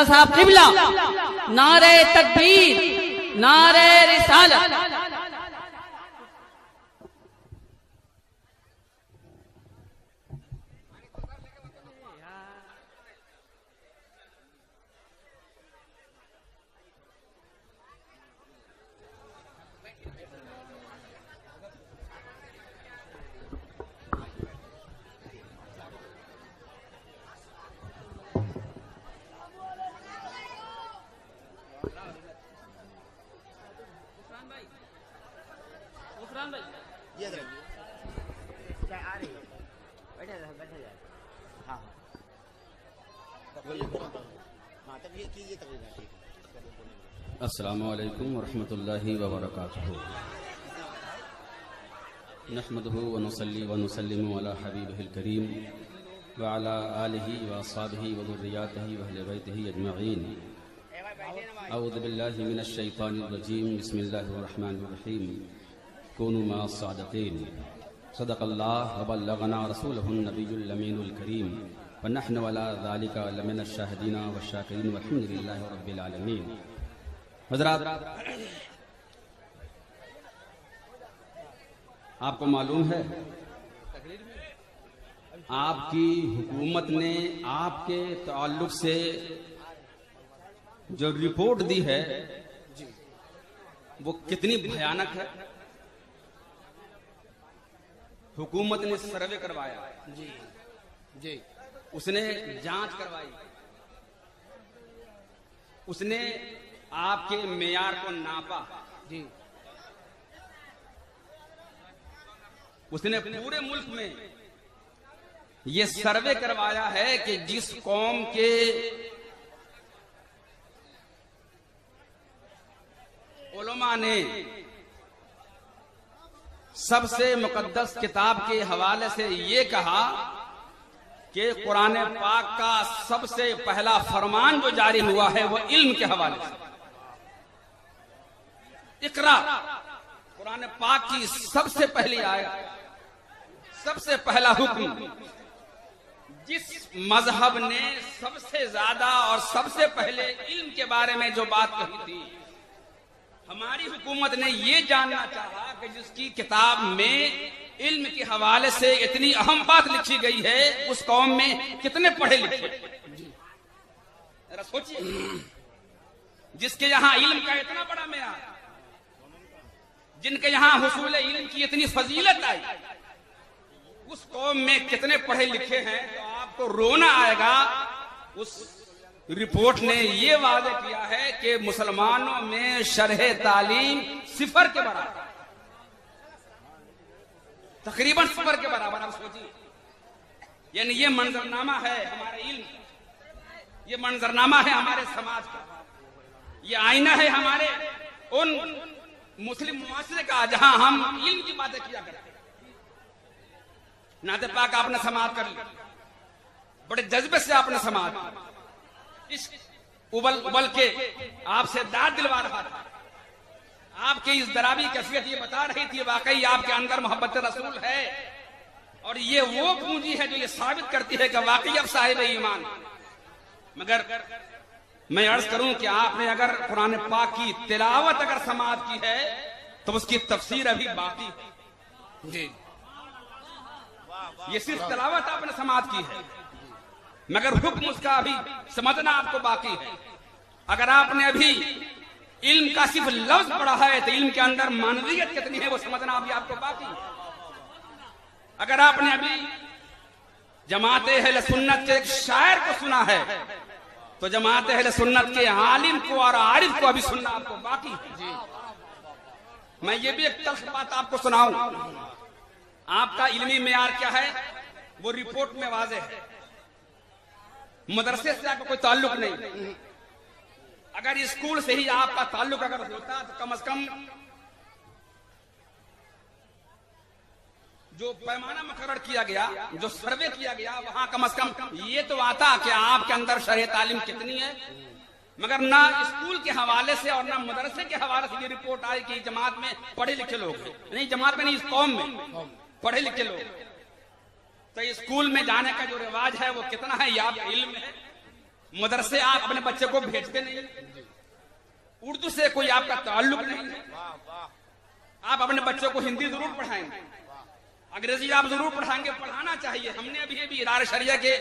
साहब किबला, नारे तकबीर, नारे रिसालत। ये क्या आ रही है? बैठे जाए। हाँ हाँ तब ये कीजिए तब ठीक है। अस्सलामु अलैकुम वरहमतुल्लाहि वबरकातुहू। नहमदुहु व नुसल्ली व नुसल्लिमु अला हबीबिहिल करीम व अला आलिहि व अस्हाबिहि व ज़ुर्रिय्यतिहि व अहले बैतिहि अजमईन। अऊज़ु बिल्लाहि मिनश शैतानिर रजीम। बिस्मिल्लाहिर रहमानिर रहीम। कूनू मअस सादिक़ीन। सदक़ल्लाह व बल्लगना रसूलुहुन नबियुल अमीनुल करीम व नहनु अला ज़ालिका लमिनश शाहिदीन व शाकिरीन वल्हम्दुलिल्लाहि रब्बिल आलमीन। हज़रात, आपको मालूम है आपकी हुकूमत ने आपके ताल्लुक से जो रिपोर्ट दी है वो कितनी भयानक है। हुकूमत ने सर्वे करवाया, जी जी, उसने जांच करवाई, उसने आपके मेयार को नापा, जी उसने पूरे मुल्क में ये सर्वे करवाया है कि जिस कौम के उलमा ने सबसे मुकद्दस किताब के हवाले से ये कहा कि कुरान पाक का सबसे पहला फरमान जो जारी हुआ है वो इल्म के हवाले से। इकरा कुरान पाक की सबसे पहली आयत, सबसे पहला हुक्म। जिस मजहब ने सबसे ज्यादा और सबसे पहले इल्म के बारे में जो बात कही थी, हमारी हुकूमत ने ये जानना चाहा कि जिसकी किताब में इल्म के हवाले से इतनी अहम बात लिखी गई है, उस कौम में कितने पढ़े लिखे। जरा सोचिए, जिसके यहाँ इल्म का इतना बड़ा मेयार, जिनके यहाँ हुसूल इल्म की इतनी फजीलत आई, उस कौम में कितने पढ़े लिखे हैं। तो आपको रोना आएगा। उस रिपोर्ट ने ये वादे किया है कि मुसलमानों में शरह तालीम सिफर के बराबर, तकरीबन सिफर के बराबर। आप सोचिए, यानी ये मंजरनामा है हमारे इल्म, ये मंजरनामा है हमारे समाज का, ये आईना है हमारे उन मुस्लिम मुआशरे का जहां हम इल्म की बातें किया करते हैं। नाते पाक आपने समाप्त कर लिया, बड़े जज्बे से आपने समाप्त, इस उबल उबल के आपसे दाद दिलवा रहा था। आपकी इस दराबी कैफियत ये बता रही थी वाकई आपके अंदर मोहब्बत रसूल है, और ये वो पूंजी है जो ये साबित करती है कि वाकई अब साहिब ईमान। मगर मैं अर्ज करूं कि आपने अगर कुरान पाक की तिलावत अगर समाप्त की है तो उसकी तफसीर अभी बाकी है। जी, ये सिर्फ तिलावत आपने समाप्त की है, मगर हुक्म उसका अभी समझना आपको बाकी है। अगर आपने अभी इल्म का सिर्फ लफ्ज पढ़ा है तो इल्म के अंदर मानवियत कितनी है वो समझना अभी आपको बाकी है। अगर आपने अभी जमात अहले सुन्नत के एक शायर को सुना है तो जमात अहले सुन्नत के आलिम को और आरिफ को अभी सुनना आपको बाकी है। जी, मैं ये भी एक तल्ख बात आपको सुनाऊं। आपका इल्मी मेयार क्या है वो रिपोर्ट में वाज़ेह है। मदरसे से आपका कोई ताल्लुक नहीं। अगर स्कूल से ही आपका ताल्लुक अगर होता तो कम से कम जो पैमाना मुकर्रर किया गया, जो सर्वे किया गया, वहां कम से कम ये तो आता कि आपके अंदर शरह तालीम कितनी है। मगर ना स्कूल के हवाले से और ना मदरसे के हवाले से ये रिपोर्ट आई कि जमात में पढ़े लिखे लोग हैं। नहीं, जमात में नहीं, इस कौम में पढ़े लिखे लोग। तो स्कूल में जाने का जो रिवाज है वो कितना है ये आपका इल्म है। मदरसे आप अपने बच्चे को भेजते नहीं, उर्दू से कोई आपका ताल्लुक नहीं है। आप अपने बच्चों को हिंदी जरूर पढ़ाएंगे, अंग्रेजी आप जरूर पढ़ाएंगे, पढ़ाना चाहिए। हमने अभी इदारा शरिया के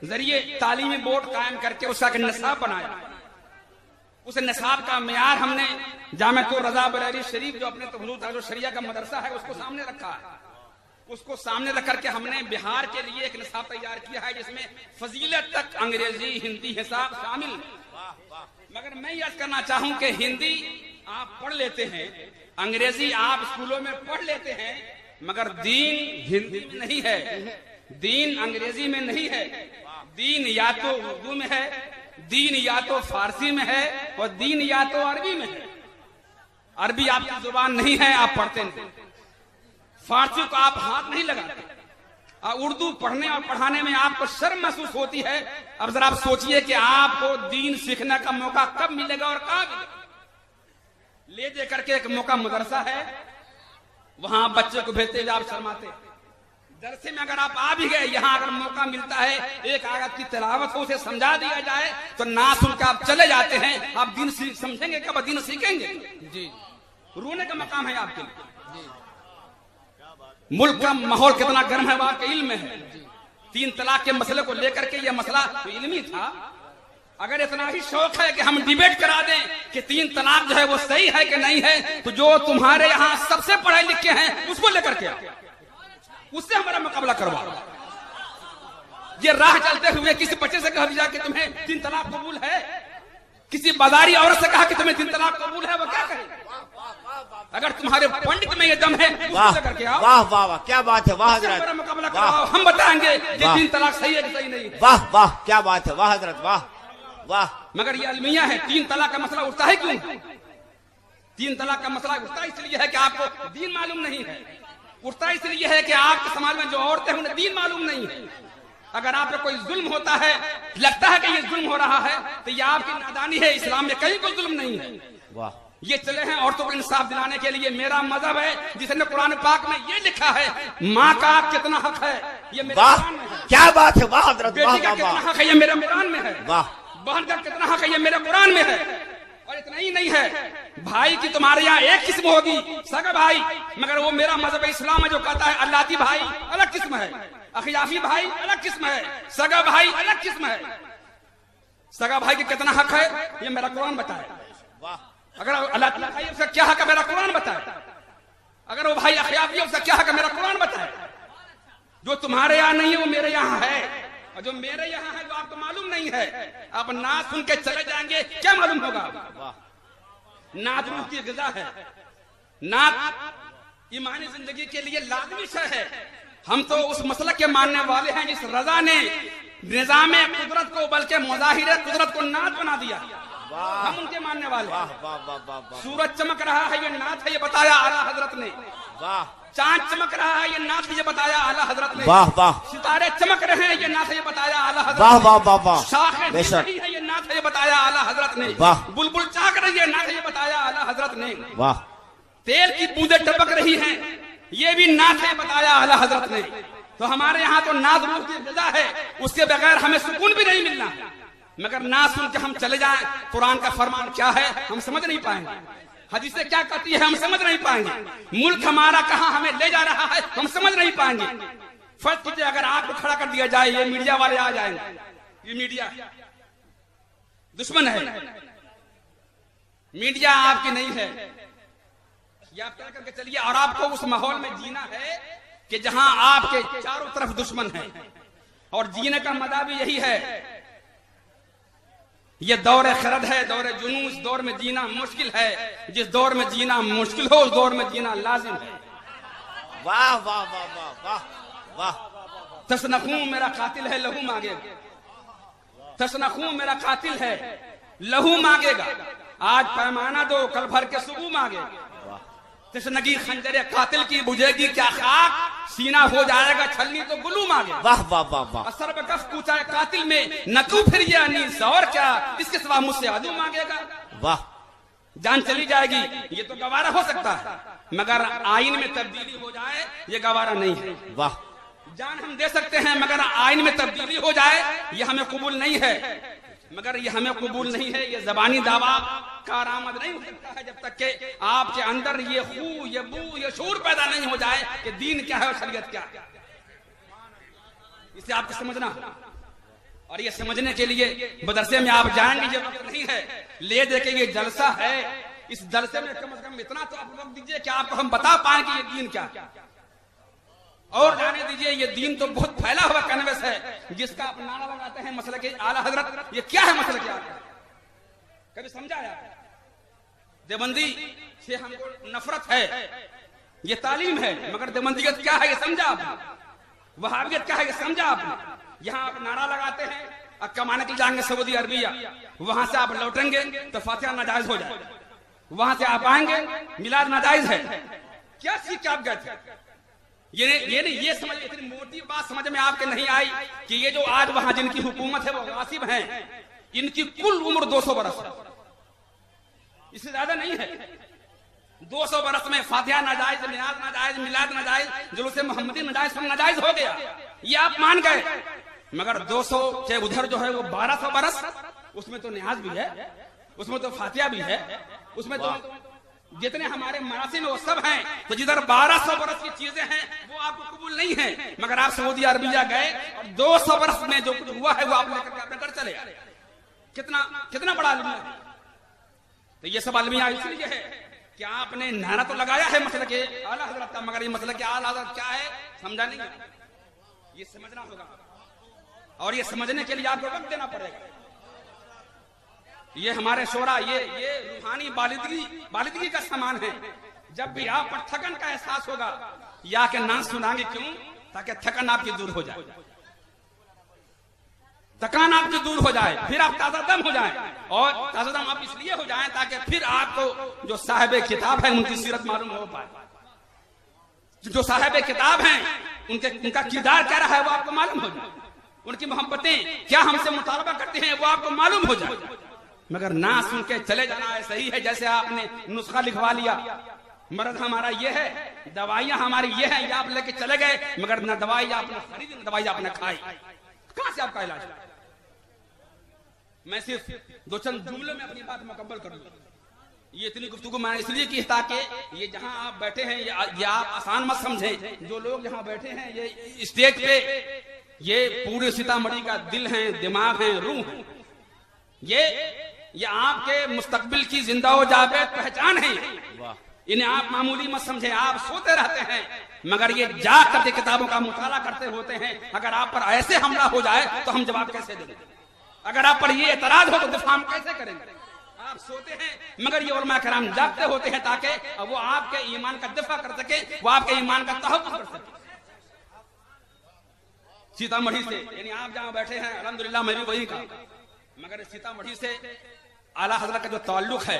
जरिए तालीमी बोर्ड कायम करके उसका निसाब बनाया। उस निसाब का मेयार हमने जामिअतुर रज़ा बरेली शरीफ जो अपने जो शरिया का मदरसा है उसको सामने रखा है। उसको सामने रख करके हमने बिहार के लिए एक निसाब तैयार किया है जिसमें फजीलत तक अंग्रेजी हिंदी हिसाब शामिल। मगर मैं यह करना चाहूं कि हिंदी आप पढ़ लेते हैं, अंग्रेजी आप स्कूलों में पढ़ लेते हैं, मगर दीन हिंदी में नहीं है, दीन अंग्रेजी में नहीं है। दीन या तो उर्दू में है, दीन या तो फारसी में है, और दीन या तो अरबी में है। अरबी आपकी जुबान नहीं है, आप पढ़ते नहीं। फारसी को आप हाथ नहीं लगाते। उर्दू पढ़ने और पढ़ाने में आपको शर्म महसूस होती है। अब जरा आप सोचिए कि आपको दीन सीखने का मौका कब मिलेगा और कहाँ मिलेगा। ले दे करके एक मौका मदरसा है, वहां बच्चे को भेजते आप शर्माते। दरसे में अगर आप आ भी गए, यहाँ अगर मौका मिलता है एक आयत की तिलावत हो, उसे समझा दिया जाए तो ना सुन के आप चले जाते हैं। आप दीन समझेंगे कब, दीन सीखेंगे जी। रोने का मकाम है आपके लिए। मुल्क का माहौल कितना गर्म है आपके इल्म में है। 3 तलाक के मसले को लेकर के यह मसला तो इल्मी था। अगर इतना ही शौक है कि हम डिबेट करा दें कि 3 तलाक जो है वो सही है कि नहीं है, तो जो तुम्हारे यहाँ सबसे पढ़े लिखे हैं उसको लेकर के उससे हमारा मुकाबला करवा। ये राह चलते हुए किसी बच्चे से कह दिया कि तुम्हें 3 तलाक कबूल है, किसी बाजारी औरत से कहा कि तुम्हें 3 तलाक कबूल है, वो क्या कहे? अगर तुम्हारे पंडित में ये दम है उसको लेकर के आओ। वाह वाह वाह, क्या बात है, वाह हजरत, हमारा मुकाबला कराओ, हम बताएंगे कि 3 तलाक सही है कि सही नहीं। वाह वाह, क्या बात है, वाह हजरत, वाह वाह। मगर ये अलमिया है, 3 तलाक का मसला उठता है क्यों? 3 तलाक का मसला उठता इसलिए है कि आपको दीन मालूम नहीं है। उठता इसलिए है कि आपके समाज में जो औरतें हैं उन्हें दीन मालूम नहीं है। अगर आप पे कोई जुल्म होता है, लगता है कि ये जुल्म हो रहा है, तो ये आपकी नादानी है। इस्लाम में कहीं कोई जुल्म नहीं है। वाह, ये चले हैं औरतों को इंसाफ दिलाने के लिए। मेरा मजहब है जिसने कुरान पाक में ये लिखा है माँ का कितना हक है, ये मेरे कुरान में है। क्या बात है, वाह हजरत, बेटी का कितना हक है, ये मेरे कुरान में है। वाह, बहन का कितना हक है, ये मेरे कुरान में है। और इतना ही नहीं है, भाई की तुम्हारे यहाँ एक किस्म होगी, सगा भाई, मगर वो मेरा मजहब इस्लाम है जो कहता है अल्लाती भाई अलग किस्म है, अखियाफी भाई अलग किस्म है, सगा भाई अलग किस्म है। सगा भाई के कितना हक है ये मेरा कुरान बताए। अगर अल्लाह भाई उसका क्या हक है मेरा कुरान बताए। अगर वो भाई अखियाफी है उसका क्या हक है मेरा कुरान बताए। जो तुम्हारे यहाँ नहीं है वो मेरे यहाँ है, और जो मेरे यहाँ है वो आपको मालूम नहीं है। आप ना सुन के चले जाएंगे, क्या मालूम होगा? नात रूह की ग़िज़ा है, नात ईमानी जिंदगी के लिए लाज़मी है। हम तो उस मसलक के मानने वाले हैं जिस रजा ने निज़ाम कुदरत को बल्कि मुज़ाहिर कुदरत को नात बना दिया। हम उनके मानने वाले। सूरज चमक रहा है ये नात है, ये बताया आला हजरत ने। चांद चमक रहा है ये नात है, ये बताया आला हजरत ने। वाह वाह। सितारे चमक रहे हैं ये नात है, ये बताया आला हजरत ने। वाह वाह वाह वाह। शाखें दिख रही है ये नात है, ये बताया आला हजरत ने। वाह। बुलबुल चाक रही है नात है, ये बताया आला हजरत ने। वाह। तेल की बूंदें टपक रही हैं, ये भी नात है, बताया आला हजरत ने। तो हमारे यहाँ तो नात रूह की ग़िज़ा है, उसके बगैर हमें सुकून भी नहीं मिलना। मगर ना सुन के हम चले जाएं, कुरान का फरमान क्या है हम समझ नहीं पाएंगे, हदीसें क्या कहती है हम समझ नहीं पाएंगे, मुल्क हमारा कहाँ हमें ले जा रहा है हम समझ नहीं पाएंगे। फर्ज कीजिए अगर आपको खड़ा कर दिया जाए, ये मीडिया वाले आ जाएंगे, ये मीडिया दुश्मन है, मीडिया आपकी नहीं है, ये आप क्या करके चलिए। और आपको उस माहौल में जीना है कि जहां आपके चारों तरफ दुश्मन है, और जीने का मजा भी यही है। ये दौर खरद है, दौर जुनूस, दौर में जीना मुश्किल है। जिस दौर में जीना मुश्किल हो उस दौर में जीना लाजिम है। वाह वाह वाह वाह वाह वाह। तसनखूं मेरा कातिल है लहू मांगेगा, तसनखूं मेरा कातिल है लहू मांगेगा। आज पैमाना दो कल भर के सुबह मांगेगा। तसनगी खंजरे कातिल की बुझेगी क्या खाक, सीना हो जाएगा छलनी तो गुलू मांगे। वाह वाह वाह वाह। असर बकफ पूछा है कातिल में नकू फिर ये अनीस और क्या, इसके सिवा मुझसे आदू मांगेगा। वाह। जान चली जाएगी ये तो गवारा हो सकता है, मगर आइन में तब्दीली हो जाए ये गवारा नहीं है। वाह। जान हम दे सकते हैं मगर आइन में तब्दीली हो जाए ये हमें कबूल नहीं है। मगर ये हमें कबूल नहीं है। ये जबानी दावा कारआमद नहीं हो सकता है जब तक कि आपके अंदर ये खू, ये बू, ये शूर पैदा नहीं हो जाए कि दीन क्या है और शरीयत क्या है। इसे आपको समझना, और ये समझने के लिए मदरसे में आप जाएंगे, ये वक्त नहीं है। ले दे के ये जलसा है, इस जलसे में कम से कम इतना तो आप वक्त दीजिए कि आपको हम बता पाए कि ये दीन क्या, और जाने दीजिए ये दीन तो बहुत फैला हुआ कैनवस है जिसका आप नारा लगाते हैं मसले के आला हजरत। ये क्या है मसले क्या है, कभी समझा है? देवबंदी से हमको नफरत है, ये तालीम है, मगर देवबंदियत क्या है ये समझा आपने? वहाबियत क्या है ये समझा आपने? यहाँ आप नारा लगाते हैं और कमाने के लिए जाएंगे सऊदी अरबिया, वहां से आप लौटेंगे तो फातिहा नाजायज हो जाए, वहां से आप आएंगे मिलाद नाजायज है। क्या सीख के आप गए थे? ये नहीं, ये समझ, इतनी मोटी बात समझ में आपके नहीं आई कि ये जो आज वहां जिनकी हुकूमत है वो गासिब हैं, इनकी कुल उम्र 200 बरस है, इससे ज्यादा नहीं है। 200 बरस में फातिहा नाजायज, नियाज नाजायज, मिलाद नाजायज, जुलूस मोहम्मदी नाजायज, सब नाजायज हो गया, ये आप मान गए। मगर 200 से उधर जो है वो 1200 बरस, उसमें तो नियाज भी है, उसमें तो फातिहा भी है, उसमें तो जितने हमारे मरासी में वो सब हैं। तो जिधर 1200 बरस की चीजें हैं वो आपको कबूल नहीं है, मगर आप सऊदी अरबिया गए और 200 बरस में जो कुछ हुआ है वो आप लेकर के अपने घर चले। कितना बड़ा अलमिया है। तो ये सब अलमिया इसलिए है कि आपने नारा तो लगाया है मसले के आला हजरत का, मगर ये मसले के आला हजरत क्या है समझा नहीं, ये समझना होगा, और ये समझने के लिए आपको वक्त देना पड़ेगा। ये हमारे शोरा, ये रूहानी बालिदगी का सामान है। जब भी आप पर थकन का एहसास होगा या के नाम सुनाएंगे, क्यों? ताकि थकन आपकी दूर हो जाए, थकान आपकी दूर हो जाए, फिर आप ताजा दम हो जाए। और ताजा दम आप इसलिए हो जाए ताकि फिर आपको जो साहिब किताब है उनकी सीरत मालूम हो पाए, जो साहिब किताब हैं उनका किरदार क्या रहा है वो आपको मालूम हो जाए, उनकी मोहब्बतें क्या हमसे मुतालबा करते हैं वो आपको मालूम हो जाए। मगर ना सुन के चले जाना है सही है, जैसे आपने नुस्खा लिखवा लिया, मर्द हमारा ये है, दवाइयां हमारी ये है, ये आप लेके चले गए, मगर न दवाई आपने खरीदी न दवाई आपने खाई, कहां से आपका इलाज? मैं सिर्फ 2 जुमलों में अपनी बात मुकम्मल कर लूं। ये इतनी गुफ्तगू मैंने इसलिए की ताकि ये जहां आप बैठे हैं ये आप आसान मत समझें। जो लोग यहाँ बैठे हैं ये स्टेज पे, ये पूरे सीतामढ़ी का दिल है, दिमाग है, रूह है। ये आपके मुस्तकबिल की जिंदा हो जावेद पहचान है। इन्हें आप मामूली मत समझे। आप सोते रहते हैं मगर ये जाग करके किताबों का मुताला करते होते हैं। अगर आप पर ऐसे हमला हो जाए तो हम जवाब कैसे देंगे? अगर आप पर ये एतराज हो तो दिफा हम कैसे करेंगे? आप सोते हैं मगर ये उलमा कराम जागते होते हैं ताकि वो आपके ईमान का दिफा कर सके, वो आपके ईमान का तहफ़्फ़ुज़ कर सके। सीतामढ़ी से, यानी आप जहां बैठे हैं अल्हम्दुलिल्लाह मैं भी वही का, मगर सीतामढ़ी से आला हज़रत का जो ताल्लुक है,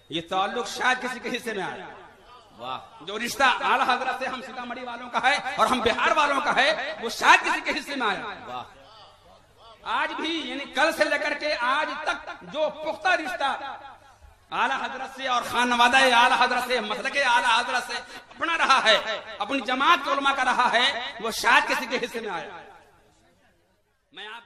ये ताल्लुक शायद किसी के हिस्से में आया। वाह, जो रिश्ता आला हज़रत से हम सीतामढ़ी वालों का है और हम बिहार वालों का है, वो शायद किसी के हिस्से में आया। वाह, आज भी यानी कल से लेकर के आज तक जो पुख्ता रिश्ता आला हज़रत से और खानवादा आला हज़रत से, मसलके आला हज़रत से अपना रहा है, अपनी जमात के उलमा का रहा है, वो शायद किसी के हिस्से में आया। मैं आप